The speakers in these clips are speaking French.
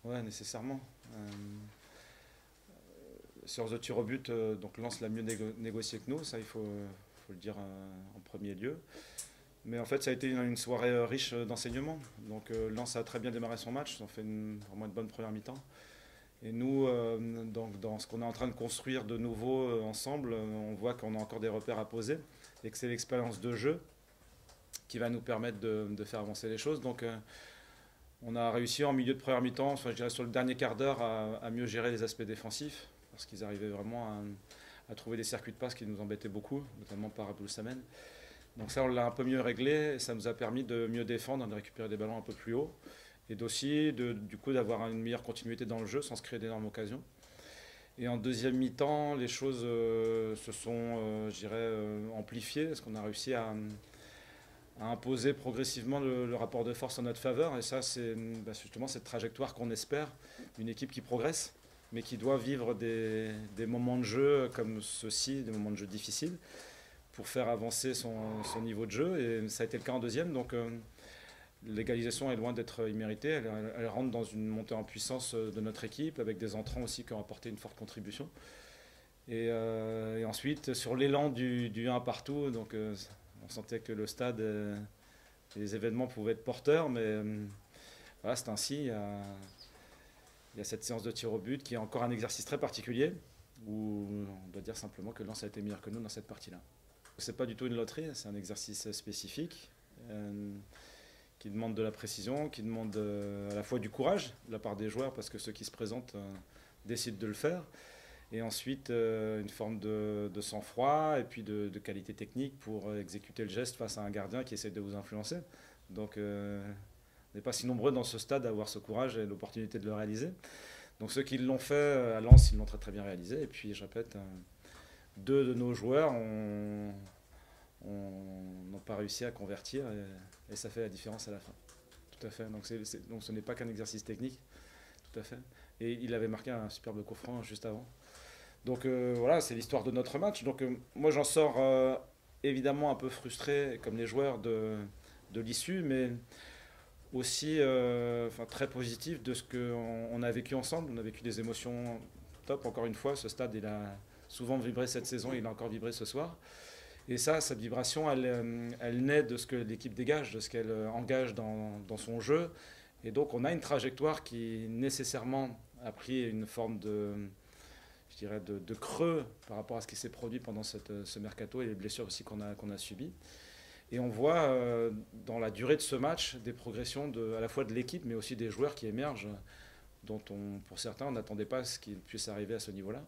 Ouais, nécessairement. Sur the tir au but, donc Lens l'a mieux négocié que nous, ça faut le dire en premier lieu. Mais en fait, ça a été une soirée riche d'enseignements. Donc Lens a très bien démarré son match, ils ont fait vraiment une bonne première mi-temps. Et nous, donc, dans ce qu'on est en train de construire de nouveau ensemble, on voit qu'on a encore des repères à poser et que c'est l'expérience de jeu qui va nous permettre de faire avancer les choses. Donc on a réussi en milieu de première mi-temps, enfin, je dirais sur le dernier quart d'heure, à mieux gérer les aspects défensifs, parce qu'ils arrivaient vraiment à trouver des circuits de passe qui nous embêtaient beaucoup, notamment par Abdul Samen. Donc ça, on l'a un peu mieux réglé, et ça nous a permis de mieux défendre, de récupérer des ballons un peu plus haut, et d'aussi, du coup, d'avoir une meilleure continuité dans le jeu sans se créer d'énormes occasions. Et en deuxième mi-temps, les choses se sont, je dirais, amplifiées, parce qu'on a réussi à imposer progressivement le rapport de force en notre faveur. Et ça, c'est justement cette trajectoire qu'on espère, une équipe qui progresse, mais qui doit vivre des moments de jeu comme ceux-ci, des moments de jeu difficiles, pour faire avancer son niveau de jeu. Et ça a été le cas en deuxième. Donc l'égalisation est loin d'être imméritée. Elle rentre dans une montée en puissance de notre équipe, avec des entrants aussi qui ont apporté une forte contribution. Et ensuite, sur l'élan du 1 partout, donc, on sentait que le stade, les événements pouvaient être porteurs, mais voilà, c'est ainsi. Il y a cette séance de tir au but qui est encore un exercice très particulier, où on doit dire simplement que Lens a été meilleur que nous dans cette partie-là. C'est pas du tout une loterie, c'est un exercice spécifique qui demande de la précision, qui demande à la fois du courage de la part des joueurs, parce que ceux qui se présentent décident de le faire, et ensuite une forme de sang-froid et puis de qualité technique pour exécuter le geste face à un gardien qui essaie de vous influencer. Donc on n'est pas si nombreux dans ce stade à avoir ce courage et l'opportunité de le réaliser. Donc ceux qui l'ont fait à Lens, ils l'ont très très bien réalisé. Et puis je répète, deux de nos joueurs n'ont pas réussi à convertir et ça fait la différence à la fin. Tout à fait. Donc ce n'est pas qu'un exercice technique. Tout à fait. Et il avait marqué un superbe coup franc juste avant. Donc voilà, c'est l'histoire de notre match. Donc moi j'en sors évidemment un peu frustré, comme les joueurs de l'issue, mais aussi très positif de ce qu'on a vécu ensemble. On a vécu des émotions top, encore une fois. Ce stade, il a souvent vibré cette saison, il a encore vibré ce soir. Et ça, cette vibration, elle naît de ce que l'équipe dégage, de ce qu'elle engage dans son jeu. Et donc on a une trajectoire qui nécessairement a pris une forme je dirais de creux par rapport à ce qui s'est produit pendant ce mercato et les blessures aussi qu'on a subies. Et on voit dans la durée de ce match des progressions à la fois de l'équipe mais aussi des joueurs qui émergent, dont pour certains on n'attendait pas ce qu'ils puissent arriver à ce niveau-là.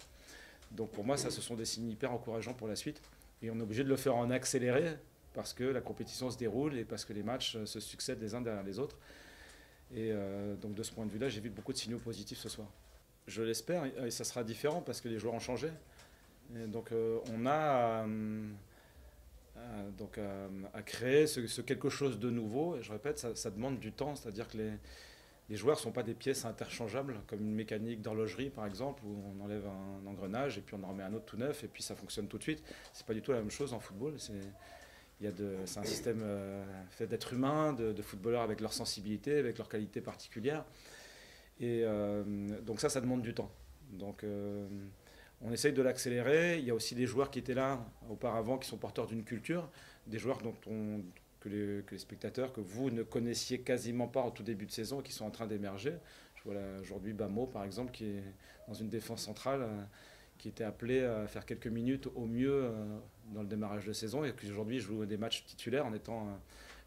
Donc pour moi ça, ce sont des signes hyper encourageants pour la suite. Et on est obligé de le faire en accéléré parce que la compétition se déroule et parce que les matchs se succèdent les uns derrière les autres. Et donc de ce point de vue-là, j'ai vu beaucoup de signaux positifs ce soir. Je l'espère, et ça sera différent parce que les joueurs ont changé. Et donc on a à créer ce quelque chose de nouveau. Et je répète, ça demande du temps, c'est-à-dire que les joueurs ne sont pas des pièces interchangeables, comme une mécanique d'horlogerie par exemple, où on enlève un engrenage et puis on en remet un autre tout neuf et puis ça fonctionne tout de suite. C'est pas du tout la même chose en football. C'est un système fait d'êtres humains, de footballeurs avec leur sensibilité, avec leurs qualités particulières. Et donc ça demande du temps. Donc on essaye de l'accélérer. Il y a aussi des joueurs qui étaient là auparavant, qui sont porteurs d'une culture, des joueurs que les spectateurs, que vous ne connaissiez quasiment pas au tout début de saison, qui sont en train d'émerger. Je vois aujourd'hui Bamo, par exemple, qui est dans une défense centrale, qui était appelé à faire quelques minutes au mieux dans le démarrage de saison, et qui aujourd'hui joue des matchs titulaires en étant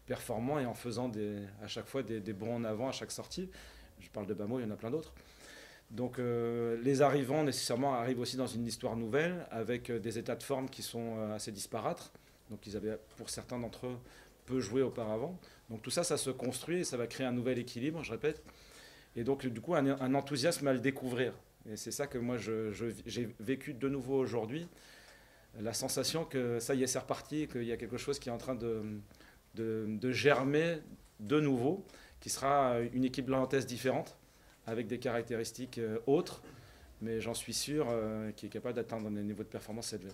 performant et en faisant à chaque fois des bons en avant à chaque sortie. Je parle de Bamo, il y en a plein d'autres. Donc les arrivants nécessairement arrivent aussi dans une histoire nouvelle avec des états de forme qui sont assez disparates. Donc ils avaient pour certains d'entre eux peu joué auparavant. Donc tout ça, ça se construit et ça va créer un nouvel équilibre, je répète. Et donc du coup un enthousiasme à le découvrir. Et c'est ça que moi j'ai vécu de nouveau aujourd'hui. La sensation que ça y est, c'est reparti, qu'il y a quelque chose qui est en train de germer de nouveau, qui sera une équipe blanc-lantaise différente, avec des caractéristiques autres, mais j'en suis sûr, qui est capable d'atteindre des niveaux de performance élevés.